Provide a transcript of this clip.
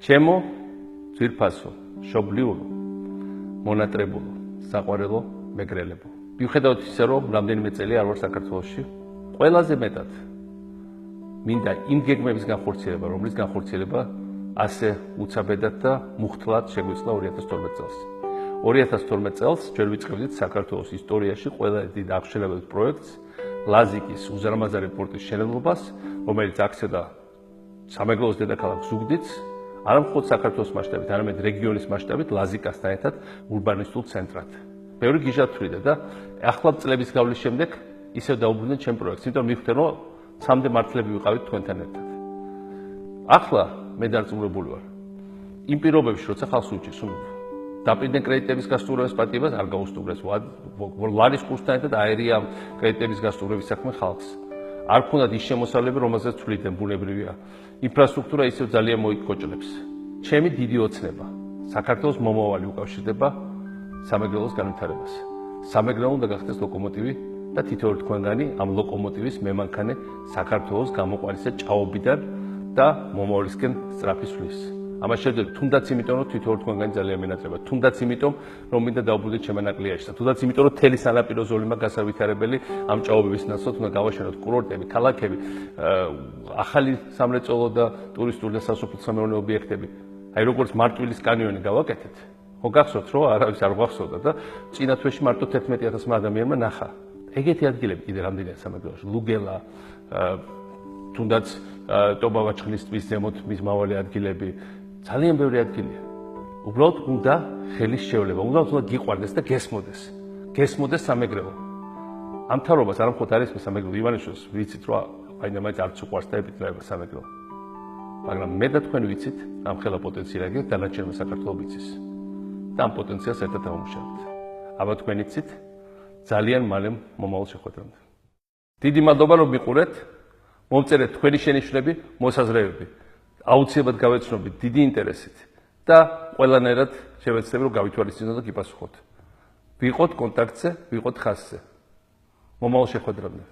ჩემო ძვირფასო, მშობლიულო, მონატრებულო, საყვარელო, მეგრელებო. მიუხედავად ისე, რომ რამდენიმე წელი არ ვარ საქართველოში, ყველაზე მეტად მინდა იმ გეგმების განხორციელება, რომლის განხორციელება ასე უცაბედად და მუხტლად შეგვიწყდა 2012 წელს. 2012 წელს ჩვენ ვიწყებდით საქართველოს ისტორიაში ყველაზე დიდ აღშენებელ პროექტს, ლაზიკის უზარმაზარი პორტის შენებლობას, რომელიც აქცევდა სამეგრელოს დედაქალაქ ზუგდიდს, არა მხოლოდ საქართველოს მასშტაბით, არამედ რეგიონის მასშტაბით ლაზიკასთან ერთად ურბანისტულ ცენტრად. ბევრი გიჟათვრიდა და ახლა წლების გავლის შემდეგ ისევ დაუბრუნდნენ ჩემ პროექტს, იმიტომ რომ მივხვდი, რომ სამდე მართლები ვიყავით თქვენთან ერთად. ახლა მე დარწმუნებული ვარ, იმ პირობებში, როცა ხალხს უჭირს, დაპირდნენ კრედიტების გასტუმრების პატიებას არ გაუსტუმრეს, ლარის კურსთან ერთად აერია კრედიტების გასტუმრების საქმე ხალხს. არ ქონდათ ის შემოსავლები, რომელზეც თვლიდნენ, ბუნებრივია. ინფრასტრუქტურა ისევ ძალიან მოიკოჭლებს. ჩემი დიდი ოცნება საქართველოს მომავალი უკავშირდება სამეგრელოს განვითარებას. სამეგრელო უნდა გახდეს ლოკომოტივი და თითოეული თქვენგანი ამ ლოკომოტივის მემანქანე საქართველოს გამოყვანისა ჭაობიდან და მომავლისკენ სწრაფისვლის. ამას შეძლებ თუნდაც იმიტომ, რომ თითოეული თქვენგანი ძალიან მენატრება, თუნდაც იმიტომ, რომ მინდა დავუბრუნდეთ შემანაკლიაში და თუნდაც იმიტომ, რომ თელი სანაპირო ზოლი მაქვს გასავითარებელი ამ ჭაობების ნაცვლად უნდა გავაშენოთ კურორტები, ქალაქები, ახალი სამრეწველო და ტურისტული და სასოფლო-სამეურნეო ობიექტები. აი როგორც მარტვილის კანიონი გავაკეთეთ. ხო გახსოვთ, რომ არავის არ გვახსოვდა და წინა თვეში მარტო 11,000 ადამიანმა ნახა. ეგეთი ადგილები კიდე რამდენია სამეგრელოში, ლუგელა, თუნდაც ტობავაჩხლის ტბის ზემოთ მის მავალი ადგილები, ძალიან ბევრი ადგილია. უბრალოდ უნდა ხელის შევლება, უნდა გიყვარდეს და გესმოდეს. გესმოდეს სამეგრელო. ამ თაობას არ მხოლოდ არის სამეგრელო ივანიშვილს, ვიცით რომ აინდა მაინც არც უყვარს და ეპიტრება სამეგრელო. მაგრამ მე და თქვენ ვიცით, ამ ხელა პოტენციალი აქვს დანარჩენმა საქართველოს იცის. და ამ პოტენციალს ერთად დავუმუშავებთ. აბა თქვენ იცით, ძალიან მალე მომავალ შეხვედრამდე. დიდი მადლობა რომ მიყურეთ. მომწერეთ თქვენი შენიშვნები, მოსაზრებები. აუცილებლად გავეცნობით დიდი ინტერესით და ყველანაირად შევეცდები რომ გავითვალისწინოთ და გიპასუხოთ. ვიყოთ კონტაქტზე, ვიყოთ ხაზზე. მომავალ შეხვედრამდე.